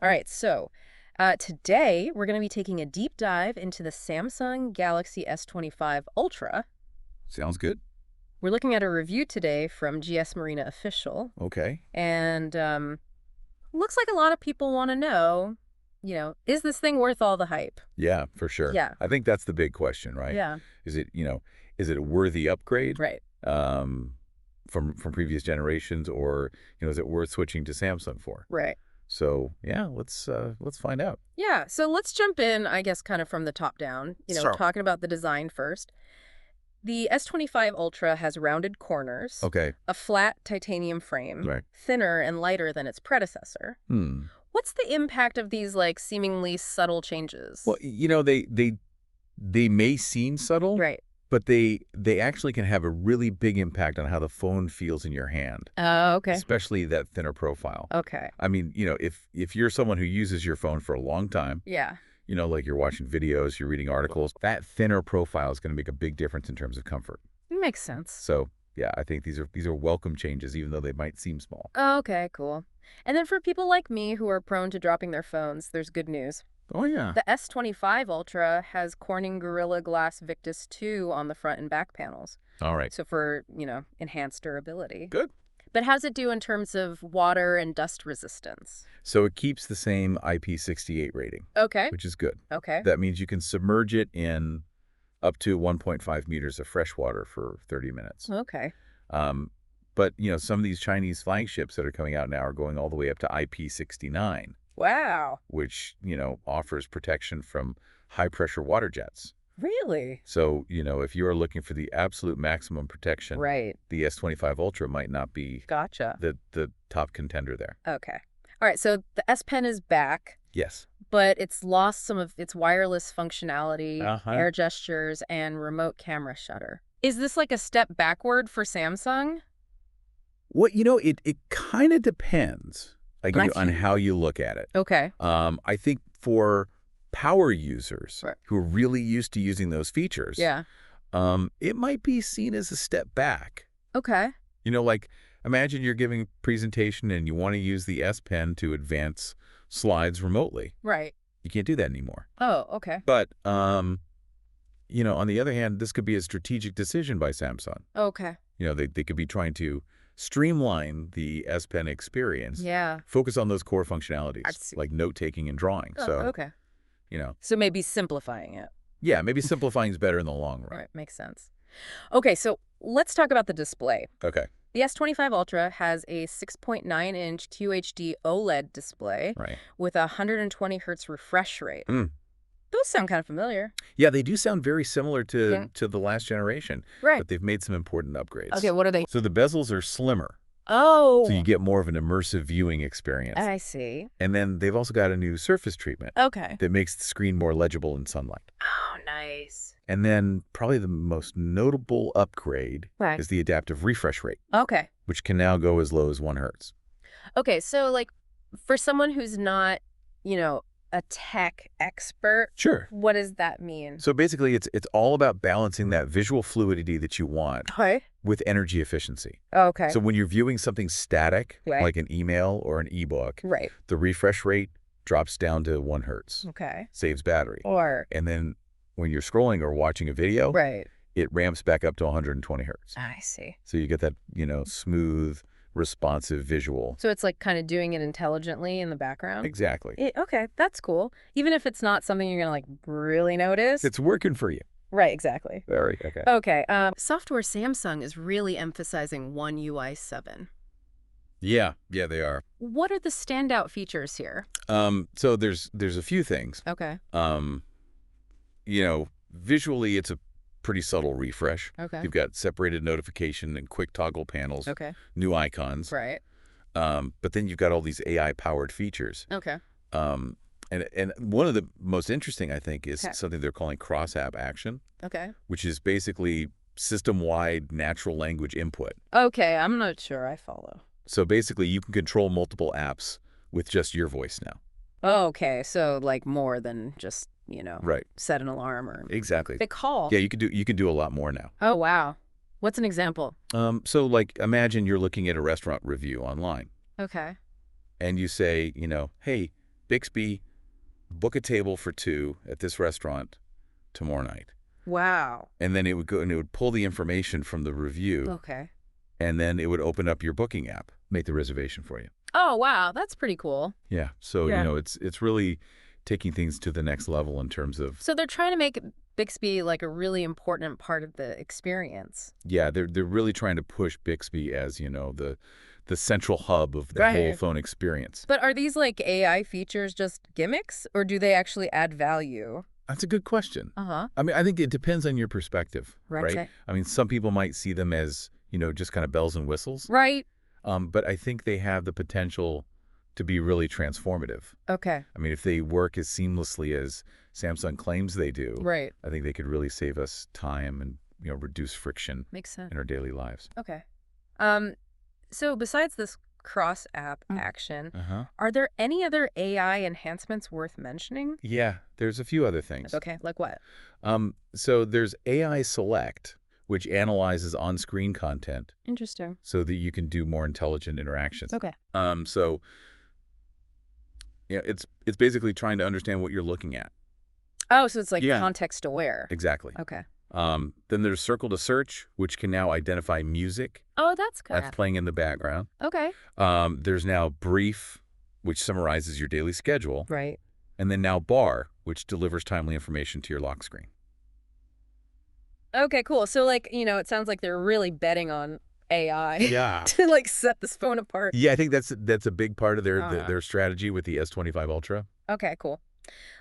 All right, so today we're going to be taking a deep dive into the Samsung Galaxy S25 Ultra. Sounds good. We're looking at a review today from GS Marina Official, Okay. and looks like a lot of people want to know, is this thing worth all the hype? Yeah, for sure. Yeah, I think that's the big question, right? yeah, Is it, is it a worthy upgrade right. um, from previous generations, or is it worth switching to Samsung for? Right. So yeah, let's find out. Yeah, so let's jump in, I guess, kind of from the top down, Sure. talking about the design first. The S25 Ultra has rounded corners, Okay. a flat titanium frame, Right. thinner and lighter than its predecessor. Hmm. What's the impact of these, like, seemingly subtle changes? Well, they may seem subtle, Right. but they actually can have a really big impact on how the phone feels in your hand, Oh, okay. especially that thinner profile. Okay. I mean, if you're someone who uses your phone for a long time, Yeah. like you're watching videos, you're reading articles, that thinner profile is going to make a big difference in terms of comfort. Makes sense. So yeah, I think these are welcome changes, even though they might seem small. Okay, cool. And then for people like me who are prone to dropping their phones, there's good news. Oh yeah. The S25 Ultra has Corning Gorilla Glass Victus 2 on the front and back panels. All right. So for, enhanced durability. Good. But how's it do in terms of water and dust resistance? So it keeps the same IP68 rating, Okay. which is good. Okay. That means you can submerge it in up to 1.5 meters of fresh water for 30 minutes. Okay. Um, but, some of these Chinese flagships that are coming out now are going all the way up to IP69, Wow. which, offers protection from high-pressure water jets. Really? So, if you are looking for the absolute maximum protection, Right. the S25 Ultra might not be Gotcha. the top contender there. Okay. All right, so the S Pen is back, Yes. but it's lost some of its wireless functionality, Uh-huh. air gestures, and remote camera shutter. Is this like a step backward for Samsung? Well, it kind of depends on how you look at it. Okay. I think for power users Right. who are really used to using those features, Yeah. it might be seen as a step back. Okay. Like imagine you're giving a presentation and you want to use the S Pen to advance slides remotely. Right. You can't do that anymore. Oh, okay. But, on the other hand, this could be a strategic decision by Samsung. Okay. They could be trying to streamline the S Pen experience, Yeah. focus on those core I functionalities, see. like note-taking and drawing. Oh, So, okay. you So maybe simplifying it. yeah, maybe simplifying is better in the long run. Right. Makes sense. Okay, so let's talk about the display. Okay, The S25 Ultra has a 6.9-inch QHD OLED display right. with a 120 hertz refresh rate. Mm. Those sound kind of familiar. Yeah, they do sound very similar to, Yeah. to the last generation, Right. but they've made some important upgrades. Okay, what are they? So the bezels are slimmer, Oh, so you get more of an immersive viewing experience. I see. And then they've also got a new surface treatment Okay. that makes the screen more legible in sunlight. Oh, nice. And then probably the most notable upgrade Right. is the adaptive refresh rate, Okay. which can now go as low as 1 hertz. Okay, so like for someone who's not, a tech expert, Sure. what does that mean? So basically, it's all about balancing that visual fluidity that you want Okay. with energy efficiency. Okay. So when you're viewing something static, Right. like an email or an ebook, Right. the refresh rate drops down to 1 hertz, Okay. saves battery. Or, And then when you're scrolling or watching a video, right. it ramps back up to 120 hertz. I see. So you get that, smooth, responsive visual. So it's like kind of doing it intelligently in the background? Exactly. Okay, that's cool. Even if it's not something you're going to like really notice. It's working for you. Right, exactly. Very, okay. Okay, software Samsung is really emphasizing One UI 7. Yeah, they are. What are the standout features here? So there's a few things. Okay. Visually it's a pretty subtle refresh. Okay. You've got separated notification and quick toggle panels, Okay. new icons. Right. But then you've got all these AI-powered features. Okay. And one of the most interesting, I think, is Okay. something they're calling cross-app action, Okay. which is basically system-wide natural language input. Okay, I'm not sure I follow. So basically, you can control multiple apps with just your voice now. Okay, so like more than just, Right. set an alarm or Exactly. a call. Yeah, you can do a lot more now. Oh, wow. What's an example? So like imagine you're looking at a restaurant review online Okay. and you say, hey, Bixby, book a table for 2 at this restaurant tomorrow night. Wow. And then it would go and it would pull the information from the review, Okay. and then it would open up your booking app, make the reservation for you. Oh, wow. That's pretty cool. Yeah. So, Yeah. it's really taking things to the next level in terms of, So they're trying to make Bixby like a really important part of the experience. yeah, they're really trying to push Bixby as, the central hub of the whole Right. phone experience. But are these like AI features just gimmicks, or do they actually add value? That's a good question. Uh-huh. I mean, I think it depends on your perspective, right? Right. I mean, some people might see them as, just kind of bells and whistles. Right. But I think they have the potential to be really transformative. Okay. I mean, if they work as seamlessly as Samsung claims they do, Right. I think they could really save us time and, reduce friction Makes sense. in our daily lives. Okay. So besides this cross-app action, Uh-huh. are there any other AI enhancements worth mentioning? Yeah, there's a few other things. Okay, like what? So there's AI Select, which analyzes on-screen content Interesting. so that you can do more intelligent interactions. Okay. So it's basically trying to understand what you're looking at. Oh, so it's like Yeah. context aware. Exactly. Okay. Then there's Circle to Search, which can now identify music Oh, that's good. that's playing in the background. Okay. There's now Brief, which summarizes your daily schedule. Right. And then now Bar, which delivers timely information to your lock screen. Okay, cool. So like, it sounds like they're really betting on AI Yeah. to like set this phone apart. Yeah, I think that's a big part of Uh-huh. their strategy with the S25 Ultra. Okay, cool.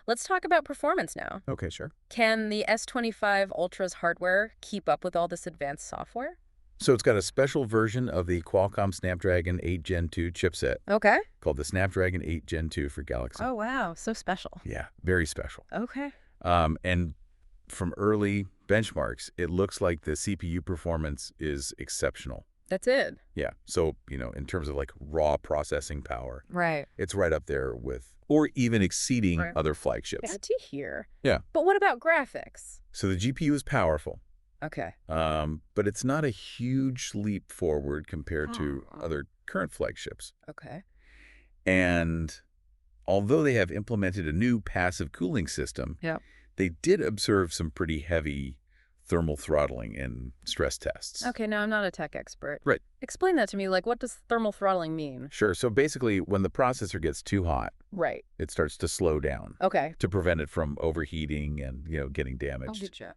Let's talk about performance now. Okay, sure. Can the S25 Ultra's hardware keep up with all this advanced software? So it's got a special version of the Qualcomm Snapdragon 8 Gen 2 chipset Okay. called the Snapdragon 8 Gen 2 for Galaxy. Oh, wow. So special. Yeah, very special. Okay. And from early benchmarks, it looks like the CPU performance is exceptional. That's it. Yeah. So, in terms of like raw processing power, Right. it's right up there with, or even exceeding Right. other flagships. Good to hear. Yeah. But what about graphics? So the GPU is powerful, Okay. but it's not a huge leap forward compared to Oh. other current flagships. Okay. And although they have implemented a new passive cooling system, Yep. they did observe some pretty heavy thermal throttling in stress tests. Okay, now I'm not a tech expert. Right. Explain that to me. Like, what does thermal throttling mean? Sure. So basically, when the processor gets too hot, Right. it starts to slow down Okay. to prevent it from overheating and, getting I'll damaged. get you.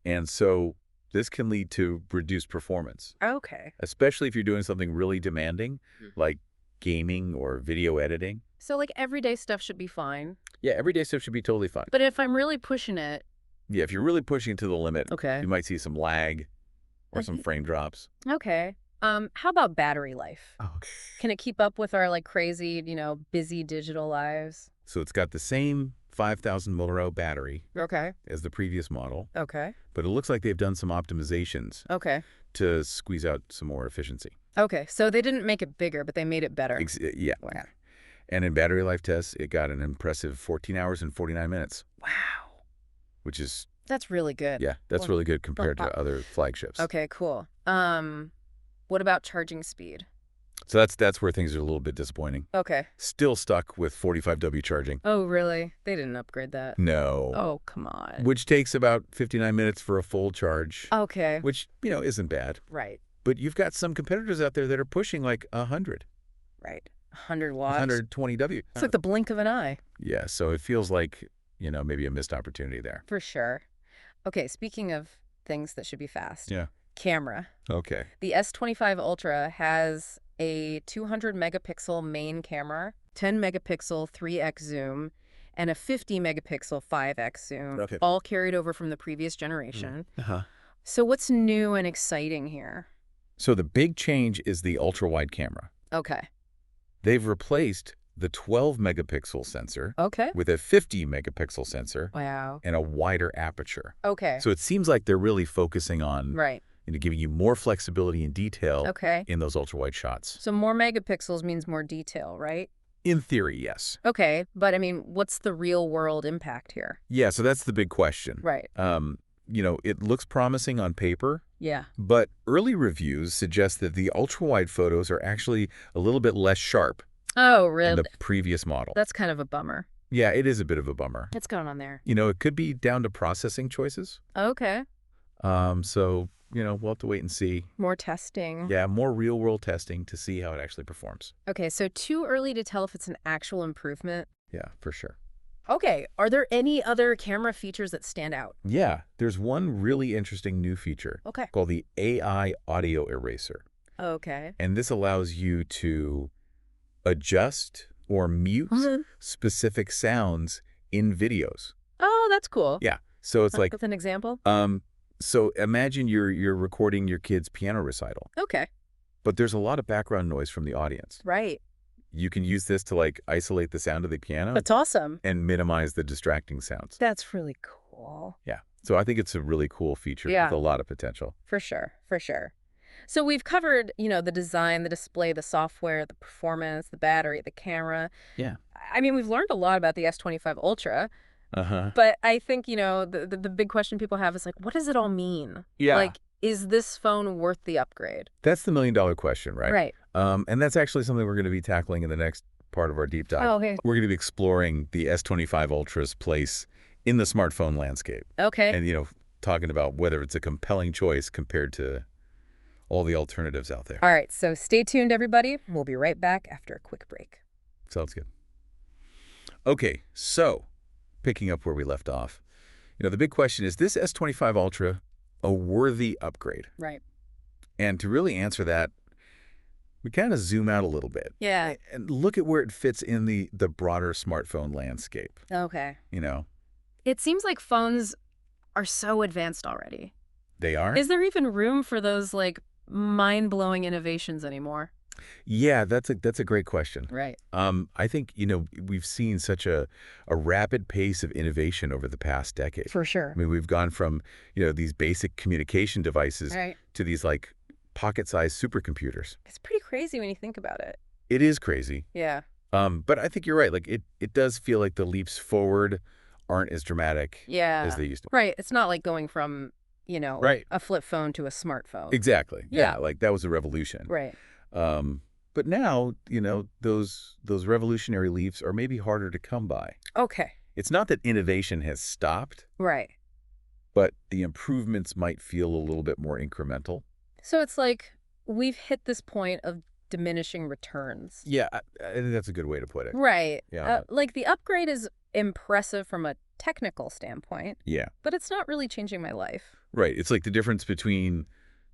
And so this can lead to reduced performance, Okay. especially if you're doing something really demanding, like gaming or video editing. So, like, everyday stuff should be fine. Yeah, everyday stuff should be totally fine. But if I'm really pushing it. Yeah, if you're really pushing it to the limit, Okay. you might see some lag or some frame drops. Okay. How about battery life? Oh, Can it keep up with our, like, crazy, busy digital lives? so it's got the same 5,000 mAh battery Okay. as the previous model, Okay. but it looks like they've done some optimizations Okay. to squeeze out some more efficiency. Okay. So they didn't make it bigger, but they made it better. Yeah. Wow. And in battery life tests, it got an impressive 14 hours and 49 minutes, Wow. which is, That's really good. yeah, that's really good compared to other flagships. Okay, cool. What about charging speed? So that's where things are a little bit disappointing. Okay. Still stuck with 45W charging. Oh, really? They didn't upgrade that. No. Oh, come on. Which takes about 59 minutes for a full charge, Okay. which, isn't bad. Right. But you've got some competitors out there that are pushing like 100, Right. 100 watts. 120W. It's like the blink of an eye. Yeah, so it feels like, maybe a missed opportunity there. For sure. Okay, speaking of things that should be fast. Yeah. Camera. Okay. The S25 Ultra has a 200 megapixel main camera, 10 megapixel 3x zoom, and a 50 megapixel 5x zoom, Okay. all carried over from the previous generation. Uh-huh. So what's new and exciting here? So the big change is the ultra-wide camera. Okay. They've replaced the 12 megapixel sensor Okay. with a 50 megapixel sensor Wow. and a wider aperture. Okay. So it seems like they're really focusing on Right. giving you more flexibility and detail Okay. in those ultra-wide shots. So more megapixels means more detail, right? In theory, yes. Okay, but I mean, what's the real world impact here? Yeah, so that's the big question. Right. It looks promising on paper, Yeah. but early reviews suggest that the ultra-wide photos are actually a little bit less sharp Oh, and really? the previous model. That's kind of a bummer. Yeah, it is a bit of a bummer. What's going on there? It could be down to processing choices. Okay. So, we'll have to wait and see. More testing. Yeah, more real-world testing to see how it actually performs. Okay, so too early to tell if it's an actual improvement. Yeah, for sure. Okay, are there any other camera features that stand out? Yeah, there's one really interesting new feature Okay. called the AI Audio Eraser. Okay. And this allows you to adjust or mute specific sounds in videos. Oh, that's cool. Yeah. So it's like, With an example? so imagine you're recording your kid's piano recital, Okay. but there's a lot of background noise from the audience. Right. You can use this to like isolate the sound of the piano That's awesome. and minimize the distracting sounds. That's really cool. Yeah. So I think it's a really cool feature Yeah. with a lot of potential. For sure. For sure. So we've covered, the design, the display, the software, the performance, the battery, the camera. Yeah. I mean, we've learned a lot about the S25 Ultra, Uh-huh. but I think, the big question people have is like, what does it all mean? Yeah. Like, is this phone worth the upgrade? That's the million-dollar question, right? Right. And that's actually something we're going to be tackling in the next part of our deep dive. Oh, okay. We're going to be exploring the S25 Ultra's place in the smartphone landscape. Okay. And, talking about whether it's a compelling choice compared to all the alternatives out there. All right. So stay tuned, everybody. We'll be right back after a quick break. Sounds good. Okay, so picking up where we left off, the big question is this S25 Ultra a worthy upgrade? Right. And to really answer that, we kind of zoom out a little bit. Yeah. And look at where it fits in the broader smartphone landscape. Okay. They It seems like phones are so advanced already. are? Is there even room for those, like, mind-blowing innovations anymore? Yeah, that's a great question. Right. I think, we've seen such a rapid pace of innovation over the past decade. For sure. I mean, we've gone from, these basic communication devices Right. to these, like, pocket-sized supercomputers. It's pretty crazy when you think about it. It is crazy. Yeah. But I think you're right. Like, it does feel like the leaps forward aren't as dramatic Yeah. as they used to. Right. It's not like going from, Right. a flip phone to a smartphone. Exactly. Yeah. Like, that was a revolution. Right. But now, those revolutionary leaps are maybe harder to come by. Okay. It's not that innovation has stopped, Right. but the improvements might feel a little bit more incremental. So it's like we've hit this point of diminishing returns. Yeah, I think that's a good way to put it. Right. Yeah. Like the upgrade is impressive from a technical standpoint, Yeah, but it's not really changing my life. right. It's like the difference between,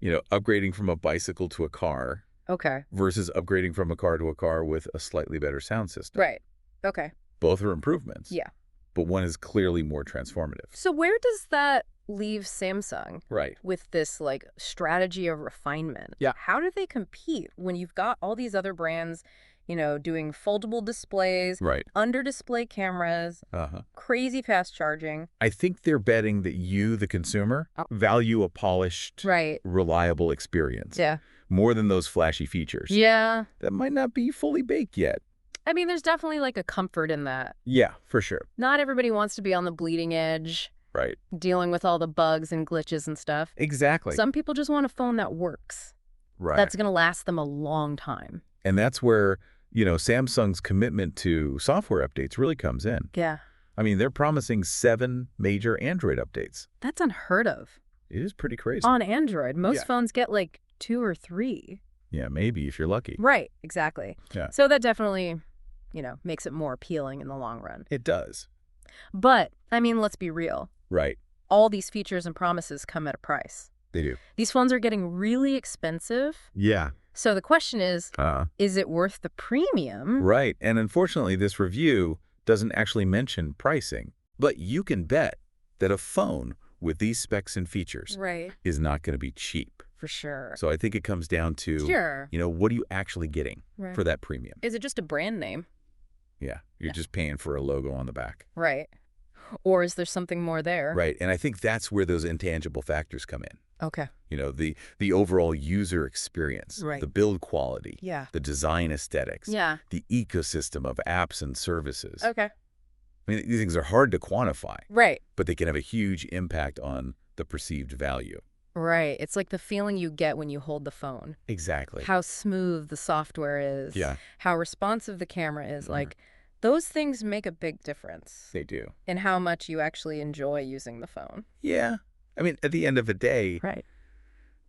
upgrading from a bicycle to a car Okay. versus upgrading from a car to a car with a slightly better sound system. Right. Okay. Both are improvements. Yeah. But one is clearly more transformative. So where does that leave Samsung Right. with this like strategy of refinement? Yeah. How do they compete when you've got all these other brands, doing foldable displays, Right. under display cameras, Uh-huh. crazy fast charging? I think they're betting that you, the consumer, value a polished, Right. reliable experience. Yeah. More than those flashy features. Yeah. That might not be fully baked yet. I mean, there's definitely like a comfort in that. Yeah, for sure. Not everybody wants to be on the bleeding edge, Right. dealing with all the bugs and glitches and stuff. Exactly. Some people just want a phone that works. Right. That's going to last them a long time. And that's where, Samsung's commitment to software updates really comes in. Yeah. I mean, they're promising 7 major Android updates. That's unheard of. It is pretty crazy. On Android, most Yeah. phones get like 2 or 3. Yeah, maybe if you're lucky. Right, exactly. Yeah. So that definitely, makes it more appealing in the long run. It does. But, I mean, let's be real. Right. All these features and promises come at a price. They do. These phones are getting really expensive. Yeah. So the question is it worth the premium? Right. And unfortunately, this review doesn't actually mention pricing. But you can bet that a phone with these specs and features Right. is not going to be cheap. For sure. So I think it comes down to, Sure. what are you actually getting Right. for that premium? Is it just a brand name? Yeah. You're Yeah. just paying for a logo on the back. Right. Or is there something more there? Right. And I think that's where those intangible factors come in. Okay. The overall user experience, Right. the build quality, Yeah. the design aesthetics, Yeah. the ecosystem of apps and services. Okay. I mean, these things are hard to quantify, Right. but they can have a huge impact on the perceived value. Right. It's like the feeling you get when you hold the phone. Exactly. How smooth the software is, Yeah. how responsive the camera is. Mhm. Like, those things make a big difference They do. in how much you actually enjoy using the phone. Yeah. I mean, at the end of the day, Right.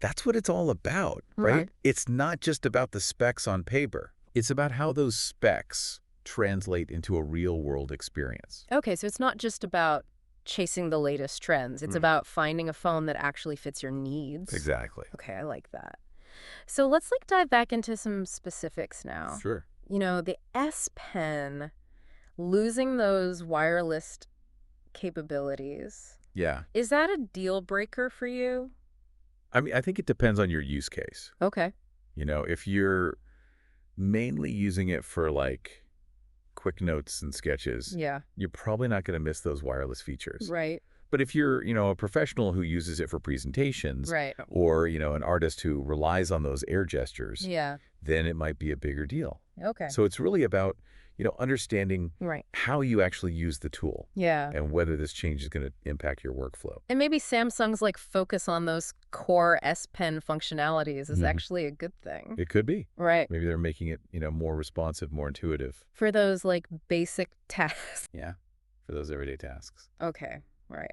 that's what it's all about, right? Right. It's not just about the specs on paper. It's about how those specs translate into a real-world experience. Okay, so it's not just about chasing the latest trends. It's Mm. about finding a phone that actually fits your needs. Exactly. Okay, I like that. So let's dive back into some specifics now. Sure. The S Pen losing those wireless capabilities. Yeah. Is that a deal breaker for you? I mean, I think it depends on your use case. Okay. If you're mainly using it for like quick notes and sketches, Yeah. you're probably not going to miss those wireless features. Right. But if you're, a professional who uses it for presentations Right. or, an artist who relies on those air gestures, Yeah. then it might be a bigger deal. Okay. So it's really about, understanding Right. how you actually use the tool Yeah. and whether this change is going to impact your workflow. And maybe Samsung's focus on those core S Pen functionalities is Mhm. actually a good thing. It could be. Right. Maybe they're making it, more responsive, more intuitive. For those basic tasks. Yeah, for those everyday tasks. Okay. Right.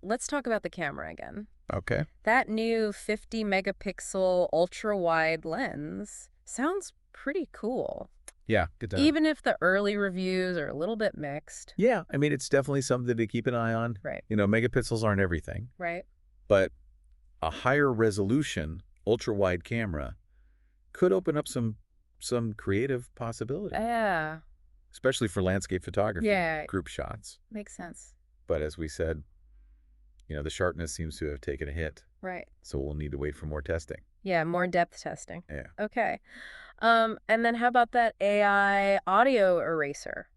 Let's talk about the camera again. Okay. That new 50 megapixel ultra wide lens sounds pretty cool. Yeah, good to know. Even if the early reviews are a little bit mixed. Yeah, I mean, it's definitely something to keep an eye on. Right. Megapixels aren't everything, Right. but a higher resolution, ultra-wide camera could open up some creative possibility, Yeah. especially for landscape photography, Yeah. group shots. Makes sense. But as we said, the sharpness seems to have taken a hit, Right. so we'll need to wait for more testing. Yeah, more depth testing. Yeah. Okay. And then how about that AI audio eraser?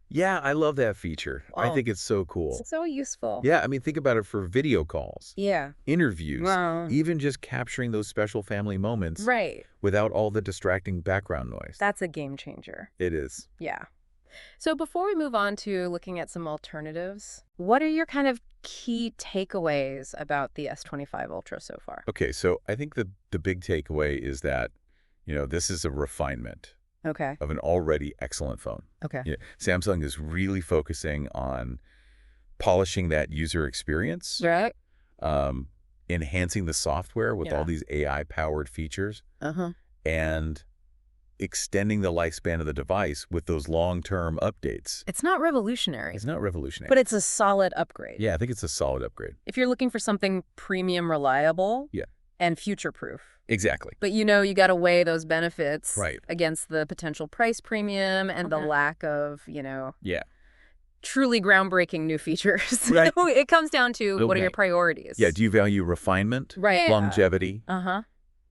Yeah, I love that feature. I Oh, think it's so cool. so useful. Yeah, I mean, think about it for video calls, Yeah. interviews, Wow. even just capturing those special family moments Right. without all the distracting background noise. That's a game changer. It is. Yeah. So before we move on to looking at some alternatives, what are your kind of key takeaways about the S25 Ultra so far? Okay, so I think the big takeaway is that, this is a refinement Okay. of an already excellent phone. Okay. Samsung is really focusing on polishing that user experience, Right? enhancing the software with all Yeah. these AI-powered features, Uh-huh. and extending the lifespan of the device with those long-term updates. It's not revolutionary, It's not revolutionary. but it's a solid upgrade. Yeah, I think it's a solid upgrade. If you're looking for something premium reliable Yeah. and future-proof. Exactly. But you got to weigh those benefits Right. against the potential price premium and the Okay. lack of, Yeah. truly groundbreaking new features. Right. So it comes down to what are Okay. your priorities? Yeah, do you value refinement, Right. longevity, Uh-huh.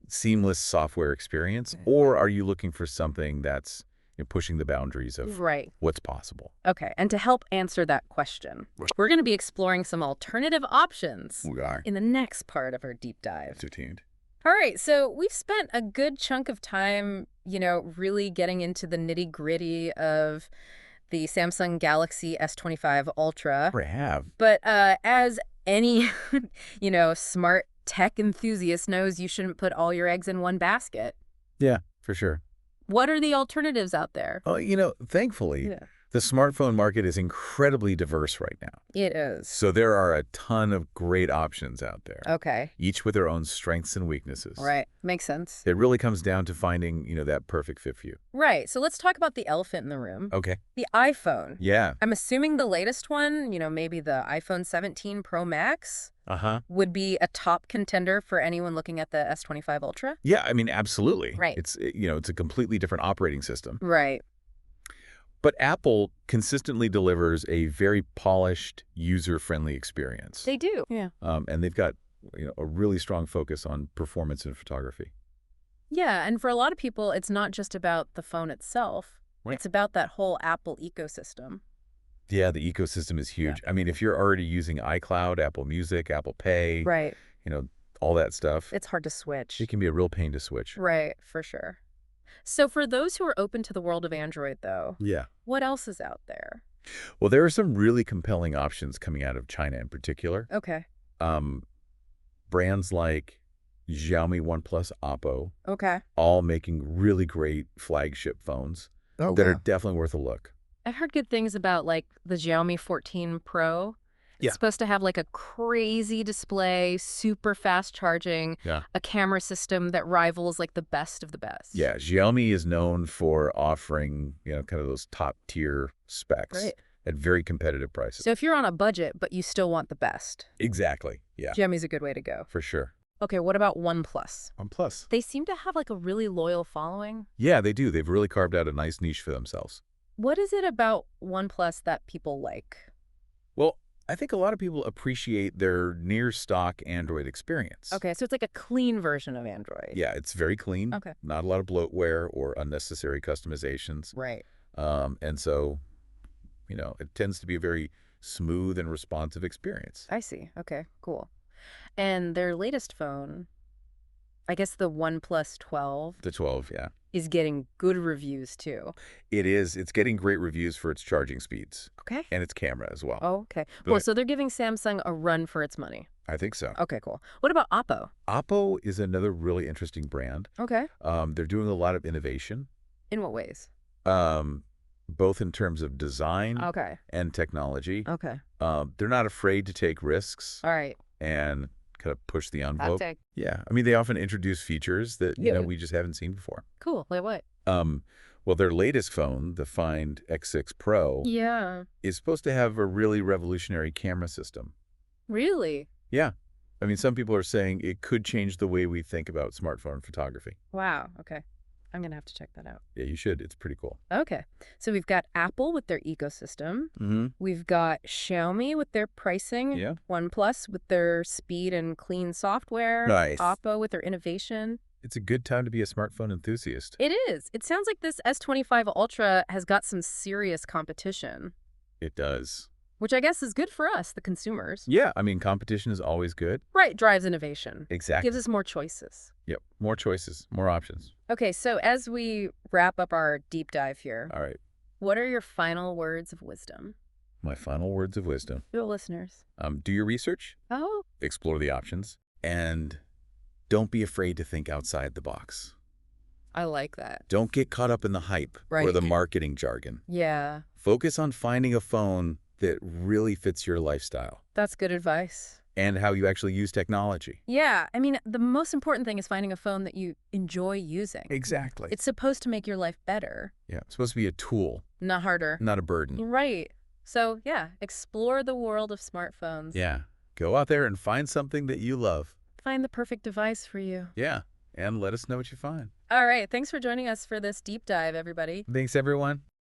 seamless software experience, or are you looking for something that's pushing the boundaries of Right. what's possible? Okay. And to help answer that question, we're going to be exploring some alternative options We are. in the next part of our deep dive. Stay tuned. All right, so we've spent a good chunk of time, really getting into the nitty-gritty of the Samsung Galaxy S25 Ultra. We have. But as any, smart tech enthusiast knows, you shouldn't put all your eggs in one basket. Yeah, for sure. What are the alternatives out there? Oh, thankfully, Yeah. the smartphone market is incredibly diverse right now. It is. So there are a ton of great options out there, Okay. each with their own strengths and weaknesses. Right. Makes sense. It really comes down to finding, that perfect fit for you. Right. So let's talk about the elephant in the room. Okay. The iPhone. Yeah. I'm assuming the latest one, maybe the iPhone 17 Pro Max, Uh-huh. would be a top contender for anyone looking at the S25 Ultra? Yeah, I mean, absolutely. Right. It's a completely different operating system. Right. But Apple consistently delivers a very polished, user-friendly experience. They do. Yeah. And they've got a really strong focus on performance in photography. Yeah, and for a lot of people, it's not just about the phone itself. Right. It's about that whole Apple ecosystem. Yeah, the ecosystem is huge. Yeah. I mean, if you're already using iCloud, Apple Music, Apple Pay, Right. all that stuff, It's hard to switch. it can be a real pain to switch. Right, for sure. So for those who are open to the world of Android, though, Yeah. what else is out there? Well, there are some really compelling options coming out of China in particular. Okay. Brands like Xiaomi, OnePlus, Oppo, Okay. all making really great flagship phones Oh, that are wow. definitely worth a look. I've heard good things about like the Xiaomi 14 Pro. It's Yeah. supposed to have like a crazy display, super fast charging, Yeah. a camera system that rivals like the best of the best. Yeah, Xiaomi is known for offering, kind of those top-tier specs Great. at very competitive prices. So if you're on a budget, but you still want the best, Exactly. Yeah, Xiaomi's a good way to go. for sure. Okay, what about OnePlus? OnePlus. They seem to have like a really loyal following. Yeah, they do. They've really carved out a nice niche for themselves. What is it about OnePlus that people like? Well, I think a lot of people appreciate their near-stock Android experience. Okay, so it's like a clean version of Android. Yeah, it's very clean. Okay. Not a lot of bloatware or unnecessary customizations. Right. And so, it tends to be a very smooth and responsive experience. I see. Okay, cool. And their latest phone, I guess the OnePlus 12, The 12, yeah. is getting good reviews too. It is. It's getting great reviews for its charging speeds Okay. and its camera as well. Oh, okay. Go Well, ahead. so they're giving Samsung a run for its money. I think so. Okay, cool. What about Oppo? Oppo is another really interesting brand. Okay. They're doing a lot of innovation, In what ways? both in terms of design Okay. and technology. Okay. They're not afraid to take risks All right. and kind of push the Hot envelope. take. Yeah, I mean, they often introduce features that Yeah. we just haven't seen before. Cool. Like what? Well, their latest phone, the Find X6 Pro, Yeah. is supposed to have a really revolutionary camera system. Really? Yeah. I mean, some people are saying it could change the way we think about smartphone photography. Wow. Okay. I'm going to have to check that out. Yeah, you should. It's pretty cool. Okay. So we've got Apple with their ecosystem. Mm-hmm. We've got Xiaomi with their pricing. Yeah. OnePlus with their speed and clean software. Nice. Oppo with their innovation. It's a good time to be a smartphone enthusiast. It is. It sounds like this S25 Ultra has got some serious competition, It does. which I guess is good for us, the consumers. Yeah, I mean, competition is always good. Right. Drives innovation. Exactly. Gives us more choices. Yep. More choices, more options. Okay, so as we wrap up our deep dive here, All right. what are your final words of wisdom? My final words of wisdom. Your listeners. Do your research, Oh, explore the options, and don't be afraid to think outside the box. I like that. Don't get caught up in the hype or Right. the marketing jargon. Yeah, Focus on finding a phone that really fits your lifestyle that's good advice. and how you actually use technology. Yeah, I mean, the most important thing is finding a phone that you enjoy using. Exactly. It's supposed to make your life better, Yeah, it's supposed to be a tool, not harder. not a burden. Right. So, yeah, explore the world of smartphones. Yeah. Go out there and find something that you love. Find the perfect device for you. Yeah. And let us know what you find. All right, thanks for joining us for this deep dive, everybody. Thanks, everyone.